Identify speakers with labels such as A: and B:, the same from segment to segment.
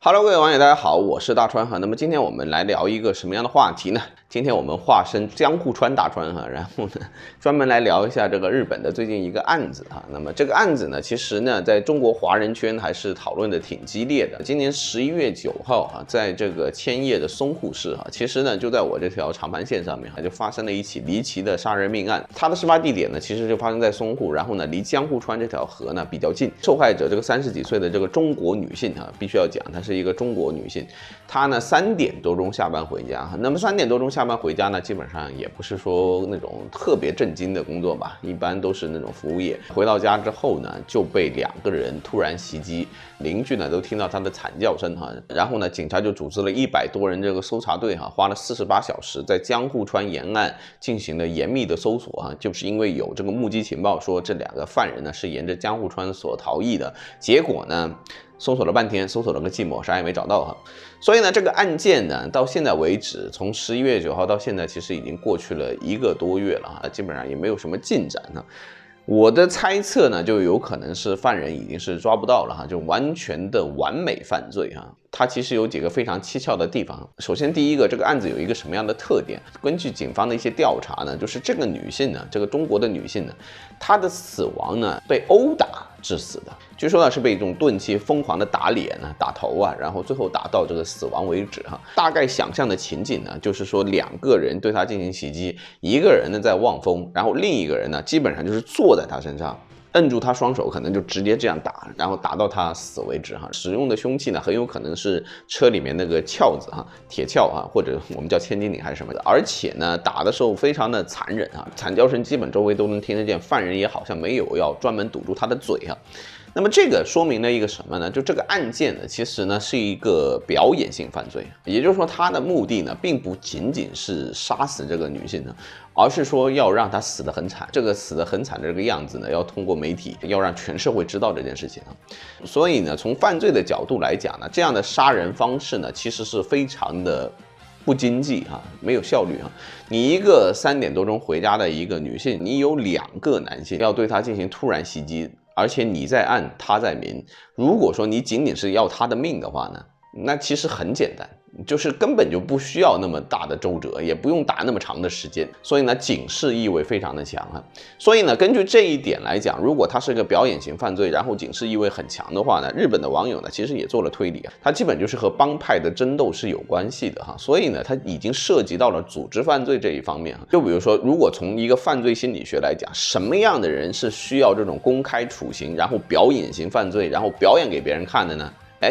A: Hello， 各位网友，大家好，我是大川哈。那么今天我们来聊一个什么样的话题呢？今天我们化身江户川大川哈，然后呢，专门来聊一下这个日本的最近一个案子哈。那么这个案子呢，其实呢，在中国华人圈还是讨论的挺激烈的。今年11月9号哈，在这个千叶的松户市哈，其实呢，就在我这条长盘线上面哈，就发生了一起离奇的杀人命案。它的事发地点呢，其实就发生在松户，然后呢，离江户川这条河呢比较近。受害者这个30几岁的这个中国女性哈，必须要讲，她是一个中国女性，她呢3点多钟下班回家。那么3点多钟下班回家呢，基本上也不是说那种特别震惊的工作吧，一般都是那种服务业。回到家之后呢，就被2个人突然袭击，邻居呢都听到她的惨叫声哈。然后呢，警察就组织了100多人这个搜查队哈，花了48小时在江户川沿岸进行了严密的搜索哈，就是因为有这个目击情报说这2个犯人呢是沿着江户川所逃逸的，结果呢，搜索了半天，搜索了个寂寞，啥也没找到哈。所以呢，这个案件呢，到现在为止，从11月9号到现在，其实已经过去了1个多月了哈，基本上也没有什么进展呢。我的猜测呢，就有可能是犯人已经是抓不到了哈，就完全的完美犯罪哈。它其实有几个非常蹊跷的地方。首先，第一个，这个案子有一个什么样的特点？根据警方的一些调查呢，就是这个女性呢，这个中国的女性呢，她的死亡呢被殴打致死的。据说呢是被一种钝器疯狂的打脸啊、打头啊，然后最后打到这个死亡为止哈。大概想象的情景呢，就是说2个人对她进行袭击，一个人呢在望风，然后另一个人呢基本上就是坐在她身上。摁住他双手，可能就直接这样打，然后打到他死为止哈。使用的凶器呢，很有可能是车里面那个撬子哈，铁撬哈，或者我们叫千斤顶还是什么的。而且呢，打的时候非常的残忍哈，惨叫声基本周围都能听得见，犯人也好像没有要专门堵住他的嘴哈。那么这个说明了一个什么呢？就这个案件呢，其实呢是一个表演性犯罪，也就是说，他的目的呢，并不仅仅是杀死这个女性呢，而是说要让她死得很惨。这个死得很惨的这个样子呢，要通过媒体，要让全社会知道这件事情啊。所以呢，从犯罪的角度来讲呢，这样的杀人方式呢，其实是非常的不经济哈，没有效率哈。你一个3点多钟回家的一个女性，你有2个男性要对她进行突然袭击。而且你在暗，他在明。如果说你仅仅是要他的命的话呢，那其实很简单，就是根本就不需要那么大的周折，也不用打那么长的时间。所以呢，警示意味非常的强啊。所以呢，根据这一点来讲，如果它是个表演型犯罪，然后警示意味很强的话呢，日本的网友呢其实也做了推理啊，它基本就是和帮派的争斗是有关系的哈。所以呢，它已经涉及到了组织犯罪这一方面。就比如说，如果从一个犯罪心理学来讲，什么样的人是需要这种公开处刑，然后表演型犯罪，然后表演给别人看的呢？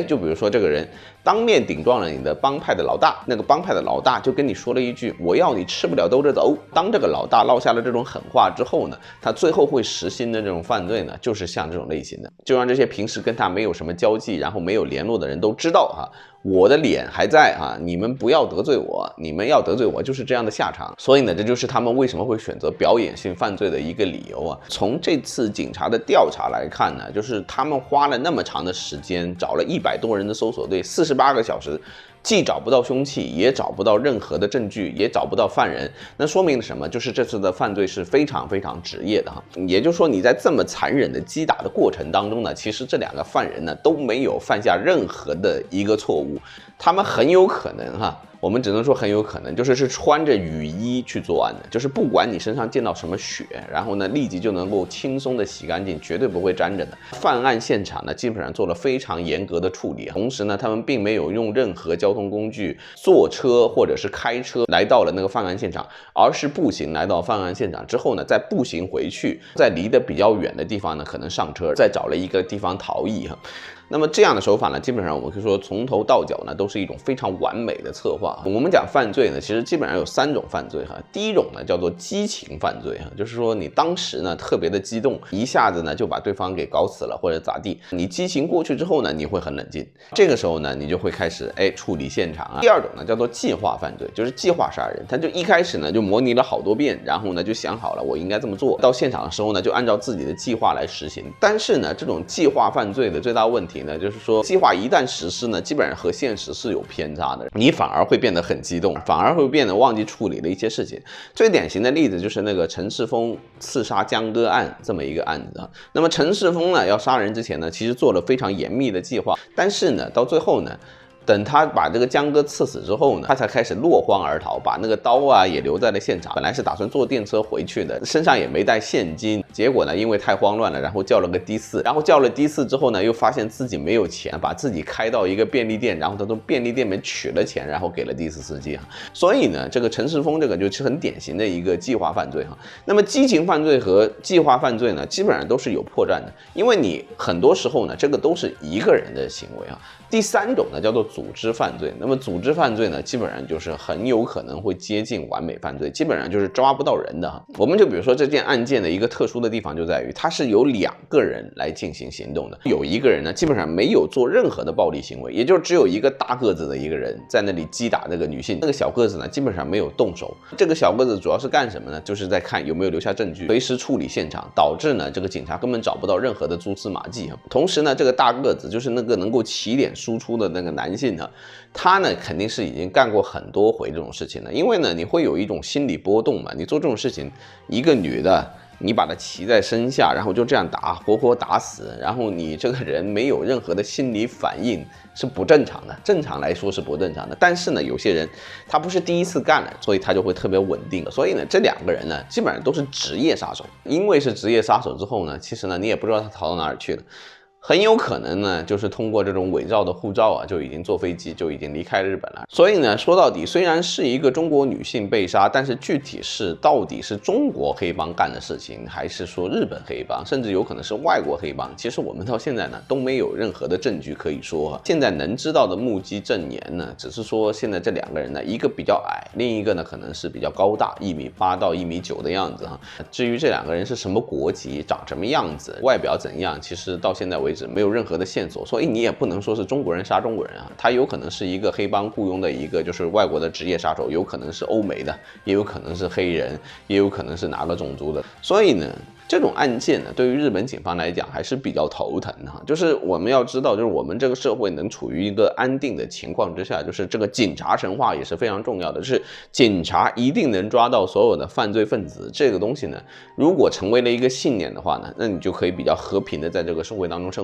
A: 就比如说这个人当面顶撞了你的帮派的老大，那个帮派的老大就跟你说了一句我要你吃不了兜着走。当这个老大落下了这种狠话之后呢，他最后会实行的这种犯罪呢，就是像这种类型的，就让这些平时跟他没有什么交际，然后没有联络的人都知道哈，我的脸还在啊，你们不要得罪我，你们要得罪我就是这样的下场。所以呢，这就是他们为什么会选择表演性犯罪的一个理由啊。从这次警察的调查来看呢，就是他们花了那么长的时间，找了100多人的搜索队，48个小时，既找不到凶器，也找不到任何的证据，也找不到犯人。那说明了什么？就是这次的犯罪是非常非常职业的哈。也就是说，你在这么残忍的击打的过程当中呢，其实这2个犯人呢都没有犯下任何的一个错误，他们很有可能哈。我们只能说很有可能就是穿着雨衣去作案的，就是不管你身上见到什么血，然后呢立即就能够轻松的洗干净，绝对不会沾着的。犯案现场呢基本上做了非常严格的处理，同时呢他们并没有用任何交通工具，坐车或者是开车来到了那个犯案现场，而是步行来到犯案现场之后呢再步行回去，在离得比较远的地方呢可能上车，再找了一个地方逃逸哈。那么这样的手法呢，基本上我们可以说从头到脚呢都是一种非常完美的策划。我们讲犯罪呢，其实基本上有3种犯罪哈。第一种呢叫做激情犯罪哈，就是说你当时呢特别的激动，一下子呢就把对方给搞死了或者咋地。你激情过去之后呢，你会很冷静，这个时候呢你就会开始处理现场啊。第2种呢叫做计划犯罪，就是计划杀人，他就一开始呢就模拟了好多遍，然后呢就想好了我应该这么做，到现场的时候呢就按照自己的计划来实行。但是呢这种计划犯罪的最大问题呢，就是说计划一旦实施呢，基本上和现实是有偏差的，你反而会变得很激动，反而会变得忘记处理了一些事情。最典型的例子就是那个陈世峰刺杀江歌案这么一个案子啊。那么陈世峰呢要杀人之前呢，其实做了非常严密的计划，但是呢到最后呢等他把这个江哥刺死之后呢，他才开始落荒而逃，把那个刀啊也留在了现场。本来是打算坐电车回去的，身上也没带现金。结果呢，因为太慌乱了，然后叫了个的士，然后叫了的士之后呢，又发现自己没有钱，把自己开到一个便利店，然后他从便利店里面取了钱，然后给了的士司机。所以呢，这个陈世峰这个就是很典型的一个计划犯罪哈。那么激情犯罪和计划犯罪呢，基本上都是有破绽的，因为你很多时候呢，这个都是一个人的行为啊。第三种呢叫做组织犯罪，那么组织犯罪呢，基本上就是很有可能会接近完美犯罪，基本上就是抓不到人的哈。我们就比如说这件案件的一个特殊的地方就在于，它是由2个人来进行行动的，有一个人呢基本上没有做任何的暴力行为，也就只有一个大个子的一个人在那里击打这个女性，那个小个子呢基本上没有动手。这个小个子主要是干什么呢？就是在看有没有留下证据，随时处理现场，导致呢这个警察根本找不到任何的蛛丝马迹。同时呢，这个大个子就是那个能够起点输出的那个男性呢，他呢肯定是已经干过很多回这种事情了，因为呢你会有一种心理波动嘛，你做这种事情，一个女的你把她骑在身下，然后就这样打，活活打死，然后你这个人没有任何的心理反应是不正常的，正常来说是不正常的。但是呢，有些人他不是第一次干了，所以他就会特别稳定。所以呢，这2个人呢，基本上都是职业杀手。因为是职业杀手之后呢，其实呢你也不知道他逃到哪里去了。很有可能呢，就是通过这种伪造的护照啊，就已经坐飞机就已经离开日本了。所以呢，说到底，虽然是一个中国女性被杀，但是具体是到底是中国黑帮干的事情，还是说日本黑帮，甚至有可能是外国黑帮，其实我们到现在呢都没有任何的证据可以说。现在能知道的目击证言呢，只是说现在这2个人呢，一个比较矮，另一个呢可能是比较高大，1.8米到1.9米的样子哈。至于这2个人是什么国籍，长什么样子，外表怎样，其实到现在为止没有任何的线索，所以你也不能说是中国人杀中国人啊，他有可能是一个黑帮雇佣的一个就是外国的职业杀手，有可能是欧美的，也有可能是黑人，也有可能是哪个种族的。所以呢，这种案件呢，对于日本警方来讲还是比较头疼的哈。就是我们要知道，就是我们这个社会能处于一个安定的情况之下，就是这个警察神话也是非常重要的，就是警察一定能抓到所有的犯罪分子。这个东西呢，如果成为了一个信念的话呢，那你就可以比较和平的在这个社会当中生活。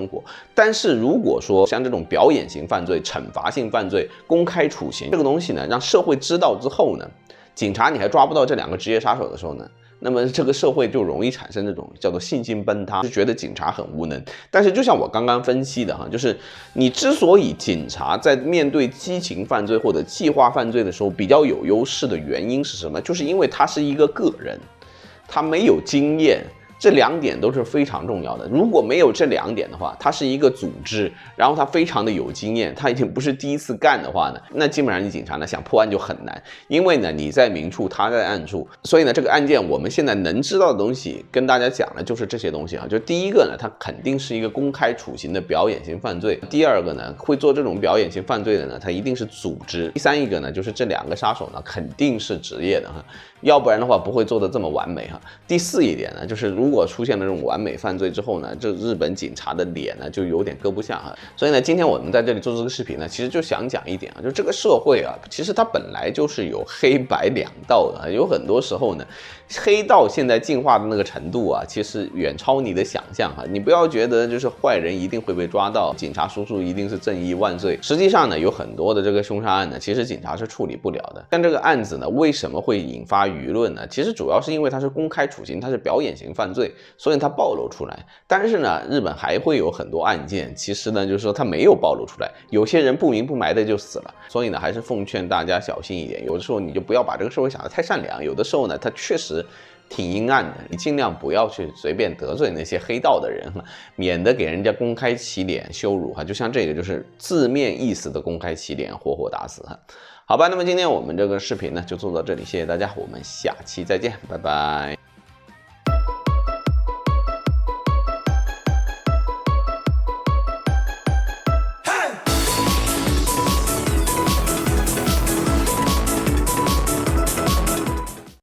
A: 但是如果说像这种表演型犯罪、惩罚性犯罪、公开处刑这个东西呢，让社会知道之后呢，警察你还抓不到这2个职业杀手的时候呢，那么这个社会就容易产生这种叫做信心崩塌，就觉得警察很无能。但是就像我刚刚分析的哈，就是你之所以警察在面对激情犯罪或者计划犯罪的时候比较有优势的原因是什么？就是因为他是一个个人，他没有经验。这2点都是非常重要的。如果没有这2点的话，它是一个组织，然后它非常的有经验，它已经不是第一次干的话呢，那基本上你警察呢想破案就很难，因为呢你在明处，他在暗处。所以呢，这个案件我们现在能知道的东西跟大家讲的就是这些东西啊。就第一个呢，它肯定是一个公开处刑的表演型犯罪；第二个呢，会做这种表演型犯罪的呢，它一定是组织；第三一个呢，就是这2个杀手呢肯定是职业的哈。要不然的话不会做得这么完美哈。第4一点呢，就是如果出现了这种完美犯罪之后呢，这日本警察的脸呢就有点搁不下哈。所以呢，今天我们在这里做这个视频呢，其实就想讲一点啊，就这个社会啊，其实它本来就是有黑白2道的，有很多时候呢，黑道现在进化的那个程度啊，其实远超你的想象哈。你不要觉得就是坏人一定会被抓到，警察叔叔一定是正义万岁。实际上呢，有很多的这个凶杀案呢，其实警察是处理不了的。但这个案子呢，为什么会引发舆论呢？其实主要是因为它是公开处刑，它是表演型犯罪，所以它暴露出来。但是呢，日本还会有很多案件，其实呢，就是说它没有暴露出来，有些人不明不白的就死了。所以呢，还是奉劝大家小心一点。有的时候你就不要把这个社会想得太善良，有的时候呢，它确实挺阴暗的，你尽量不要去随便得罪那些黑道的人，免得给人家公开起脸羞辱哈。就像这个就是字面意思的公开起脸，活活打死哈。好吧，那么今天我们这个视频呢就做到这里，谢谢大家，我们下期再见，拜拜。